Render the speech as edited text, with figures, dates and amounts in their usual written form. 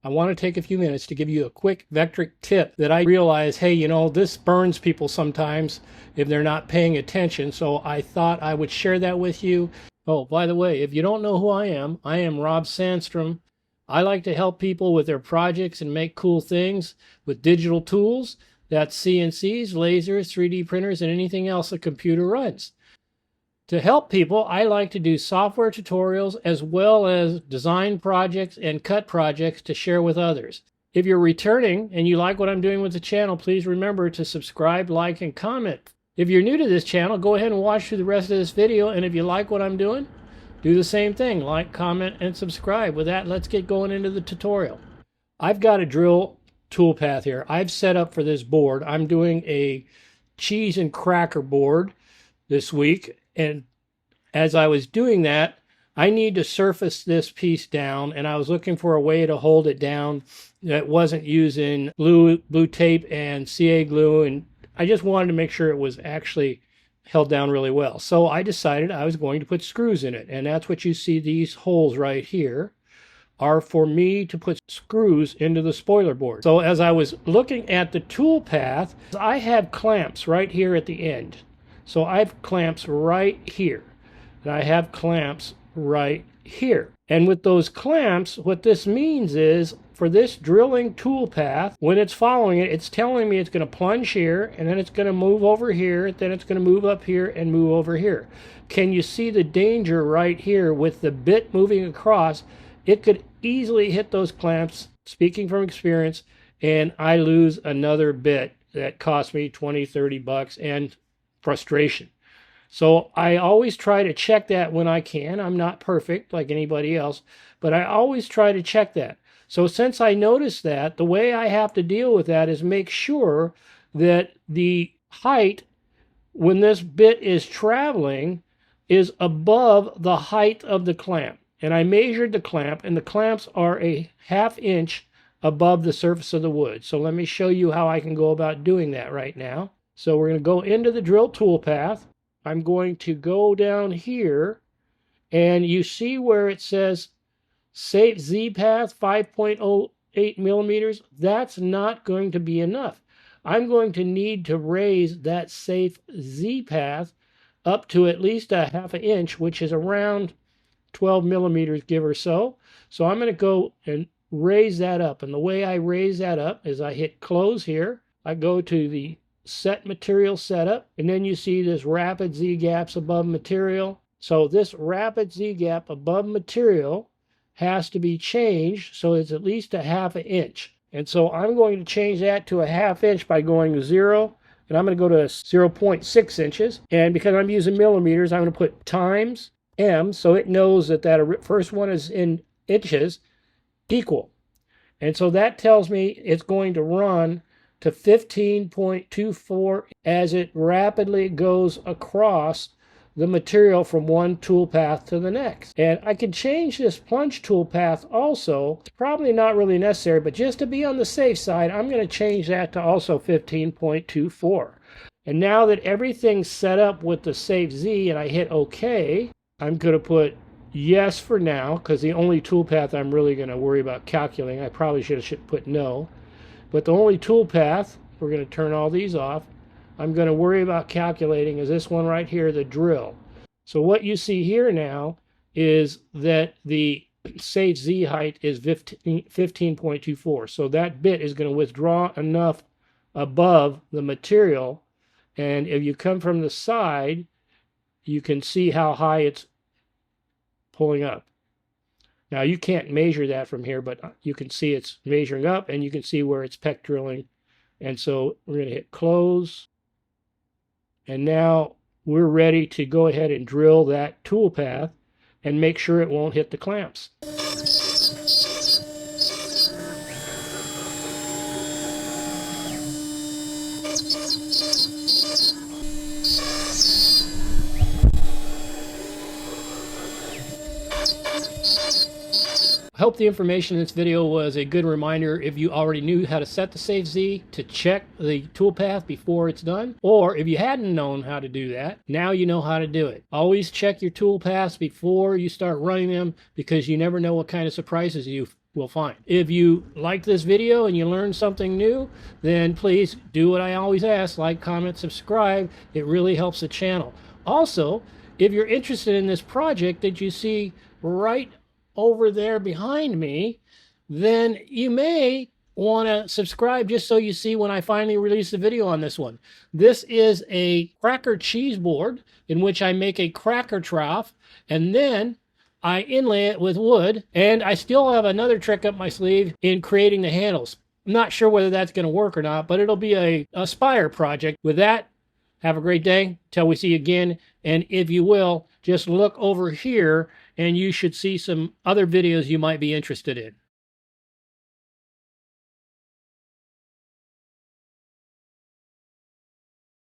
I want to take a few minutes to give you a quick Vectric tip that I realize, hey, you know, this burns people sometimes if they're not paying attention. So I thought I would share that with you. Oh, by the way, if you don't know who I am Rob Sandstrom. I like to help people with their projects and make cool things with digital tools. That's CNCs, lasers, 3D printers, and anything else a computer runs. To help people, I like to do software tutorials as well as design projects and cut projects to share with others. If you're returning and you like what I'm doing with the channel, please remember to subscribe, like, and comment. If you're new to this channel, go ahead and watch through the rest of this video, and if you like what I'm doing, do the same thing, like, comment, and subscribe. With that, let's get going into the tutorial. I've got a drill toolpath here. I've set up for this board. I'm doing a cheese and cracker board this week. And as I was doing that, I need to surface this piece down, and I was looking for a way to hold it down that wasn't using blue tape and CA glue, and I just wanted to make sure it was actually held down really well. So I decided I was going to put screws in it, and that's what you see. These holes right here are for me to put screws into the spoiler board. So as I was looking at the toolpath, I have clamps right here at the end. So I have clamps right here, and I have clamps right here. And with those clamps, what this means is for this drilling toolpath, when it's following it, it's telling me it's going to plunge here, and then it's going to move over here, then it's going to move up here and move over here. Can you see the danger right here with the bit moving across? It could easily hit those clamps, speaking from experience, and I lose another bit that cost me 20, 30 bucks and frustration. So I always try to check that when I can. I'm not perfect like anybody else, but I always try to check that. So since I noticed that, the way I have to deal with that is make sure that the height, when this bit is traveling, is above the height of the clamp. And I measured the clamp, and the clamps are a 1/2 inch above the surface of the wood. So let me show you how I can go about doing that right now. So we're going to go into the drill toolpath. I'm going to go down here, and you see where it says safe Z path 5.08 millimeters. That's not going to be enough. I'm going to need to raise that safe Z path up to at least a 1/2 inch, which is around 12 millimeters, give or so. So I'm going to go and raise that up. And the way I raise that up is I hit close here. I go to the set material setup, and then you see this rapid Z gaps above material. So this rapid Z gap above material has to be changed so it's at least a 1/2 inch. And so I'm going to change that to a 1/2 inch by going to 0, and I'm going to go to 0.6 inches. And because I'm using millimeters, I'm going to put times M, so it knows that that first one is in inches, equal. And so that tells me it's going to run to 15.24 as it rapidly goes across the material from one toolpath to the next. And I can change this plunge toolpath also. It's probably not really necessary, but just to be on the safe side, I'm going to change that to also 15.24. And now that everything's set up with the safe Z and I hit OK, I'm going to put yes for now, because the only toolpath I'm really going to worry about calculating, I probably should have put no. But the only toolpath, we're going to turn all these off, I'm going to worry about calculating is this one right here, the drill. So what you see here now is that the safe Z height is 15.24. So that bit is going to withdraw enough above the material. And if you come from the side, you can see how high it's pulling up. Now you can't measure that from here, but you can see it's measuring up, and you can see where it's peck drilling. And so we're going to hit close. And now we're ready to go ahead and drill that toolpath and make sure it won't hit the clamps. I hope the information in this video was a good reminder if you already knew how to set the safe Z to check the toolpath before it's done, or if you hadn't known how to do that, now you know how to do it. Always check your toolpaths before you start running them, because you never know what kind of surprises you will find. If you like this video and you learned something new, then please do what I always ask: like, comment, subscribe. It really helps the channel. Also, if you're interested in this project that you see right over there behind me, then you may want to subscribe just so you see when I finally release the video on this one. This is a cracker cheese board in which I make a cracker trough, and then I inlay it with wood, and I still have another trick up my sleeve in creating the handles. I'm not sure whether that's going to work or not, but it'll be a Spire project. With that, have a great day till we see you again. And if you will, just look over here and you should see some other videos you might be interested in.